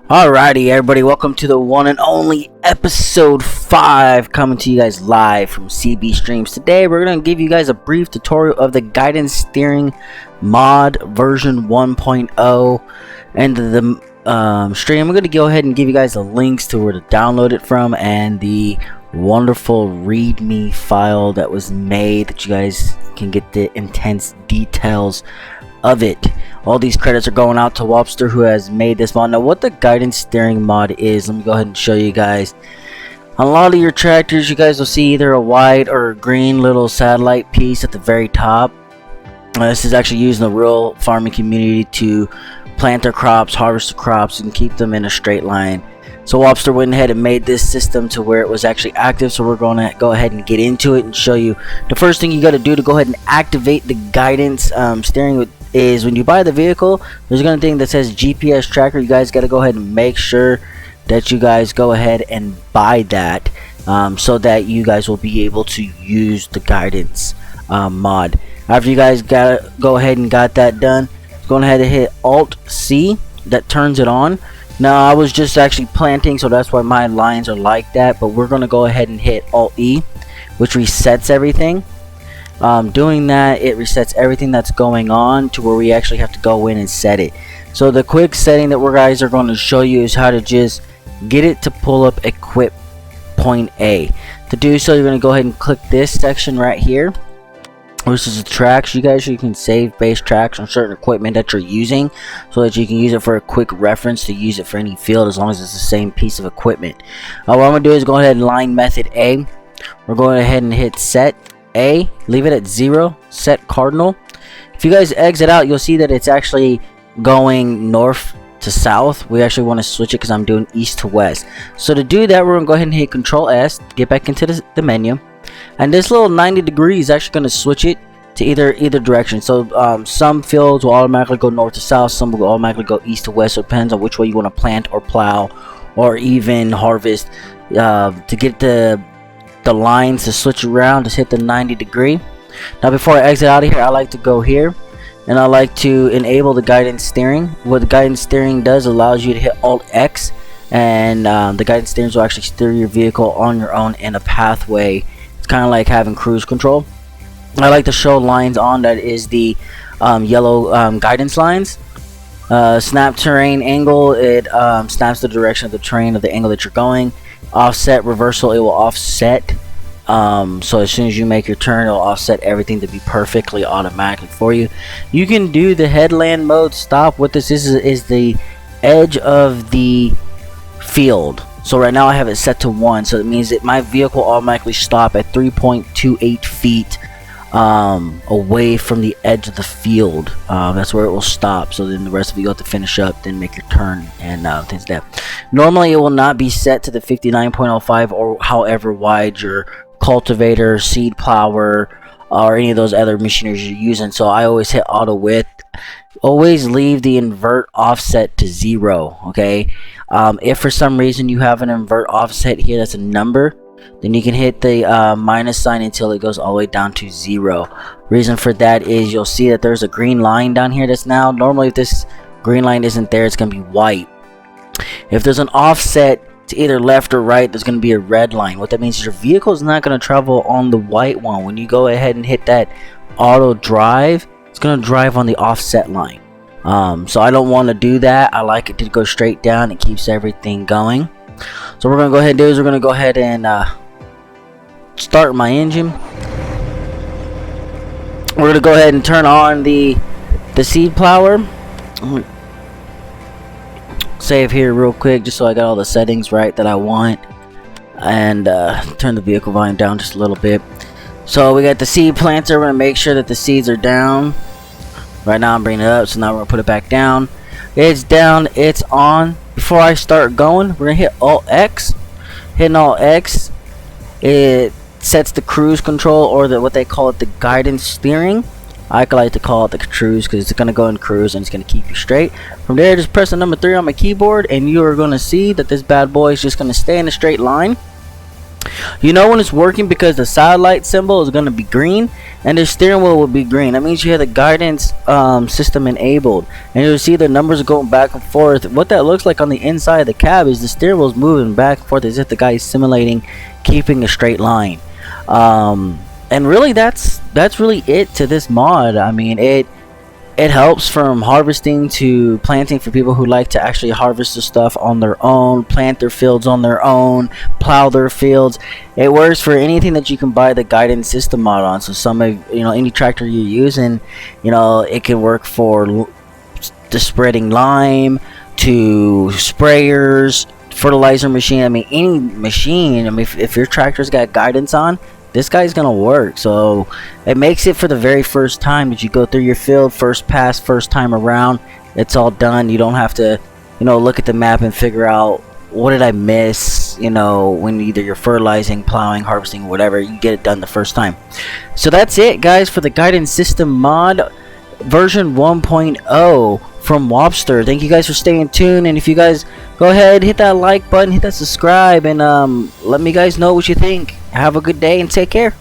Alrighty, everybody, welcome to the one and only episode 5, coming to you guys live from CB Streams. Today, we're going to give you guys a brief tutorial of the guidance steering mod version 1.0 and the stream. I'm going to go ahead and give you guys the links to where to download it from and the wonderful readme file that was made that you guys can get the intense details of it. All these credits are going out to Wobster, who has made this mod. Now, what the guidance steering mod is, let me go ahead and show you guys. On a lot of your tractors, you guys will see either a white or a green little satellite piece at the very top. This is actually used in the rural farming community to plant their crops, harvest the crops, and keep them in a straight line. So Wobster went ahead and made this system to where it was actually active. So we're going to go ahead and get into it and show you. The first thing you got to do to go ahead and activate the guidance steering is when you buy the vehicle, there's going to be a thing that says GPS tracker. You guys got to go ahead and make sure that you guys go ahead and buy that so that you guys will be able to use the guidance mod. After you guys go ahead and got that done, go ahead and hit Alt C. That turns it on. Now, I was just actually planting, so that's why my lines are like that, but we're going to go ahead and hit Alt E, which resets everything. Doing that, it resets everything that's going on to where we actually have to go in and set it. So the quick setting that we guys are going to show you is how to just get it to pull up equip point A. To do so, you're going to go ahead and click this section right here, which is the tracks. You can save base tracks on certain equipment that you're using so that you can use it for a quick reference to use it for any field as long as it's the same piece of equipment. What I'm going to do is go ahead and line method A. We're going ahead and hit set A, leave it at 0, set cardinal. If you guys exit out, you'll see that it's actually going north to south. We actually want to switch it because I'm doing east to west. So to do that, we're going to go ahead and hit Control S, get back into the menu. And this little 90 degrees is actually going to switch it to either direction. So some fields will automatically go north to south, some will automatically go east to west. So it depends on which way you want to plant or plow or even harvest. To get the lines to switch around, just hit the 90 degree. Now before I exit out of here, I like to go here and I like to enable the guidance steering. What the guidance steering does allows you to hit Alt X, and the guidance steering will actually steer your vehicle on your own in a pathway. It's kind of like having cruise control. I like to show lines on that is the yellow guidance lines. Snap terrain angle, it snaps the direction of the terrain of the angle that you're going. Offset reversal, it will offset, so as soon as you make your turn, it'll offset everything to be perfectly automatic for you. You can do the headland mode stop. What this is the edge of the field. So right now I have it set to 1, so it means that my vehicle will automatically stop at 3.28 feet away from the edge of the field. That's where it will stop. So then the rest of you have to finish up, then make your turn and things like that. Normally it will not be set to the 59.05 or however wide your cultivator, seed plower, or any of those other machineries you're using. So I always hit auto width. Always leave the invert offset to 0. Okay, if for some reason you have an invert offset here that's a number, then you can hit the minus sign until it goes all the way down to 0. Reason for that is you'll see that there's a green line down here that's now, normally if this green line isn't there, it's going to be white. If there's an offset to either left or right, there's going to be a red line. What that means is your vehicle is not going to travel on the white one. When you go ahead and hit that auto drive, it's going to drive on the offset line. So I don't want to do that. I like it to go straight down. It keeps everything going. So what we're going to go ahead and do is we're going to go ahead and start my engine. We're going to go ahead and turn on the seed plower. Save here real quick just so I got all the settings right that I want, and turn the vehicle volume down just a little bit. So we got the seed planter. We're going to make sure that the seeds are down. Right now I'm bringing it up, so now we're going to put it back down. It's down, it's on. Before I start going, we're going to hit Alt X. Hitting Alt X, it sets the cruise control, or what they call it, the guidance steering. I like to call it the cruise because it's going to go in cruise and it's going to keep you straight. From there, just press the number 3 on my keyboard and you are going to see that this bad boy is just going to stay in a straight line. You know when it's working because the satellite symbol is going to be green and the steering wheel will be green. That means you have the guidance system enabled, and you'll see the numbers going back and forth. What that looks like on the inside of the cab is the steering wheel is moving back and forth as if the guy is simulating keeping a straight line. And really that's really it to this mod. I mean, it helps from harvesting to planting for people who like to actually harvest the stuff on their own, plant their fields on their own, plow their fields. It works for anything that you can buy the guidance system mod on. So some of, any tractor you're using, it can work for the spreading lime to sprayers, fertilizer machine. I mean, any machine. I mean, if your tractor's got guidance on, this guy's gonna work. So it makes it for the very first time that you go through your field, first pass, first time around, it's all done. You don't have to look at the map and figure out what did I miss, when either you're fertilizing, plowing, harvesting, whatever. You get it done the first time. So that's it, guys, for the guidance system mod version 1.0 from Wobster. Thank you guys for staying tuned, and if you guys go ahead, hit that like button, hit that subscribe, and let me guys know what you think. Have a good day and take care.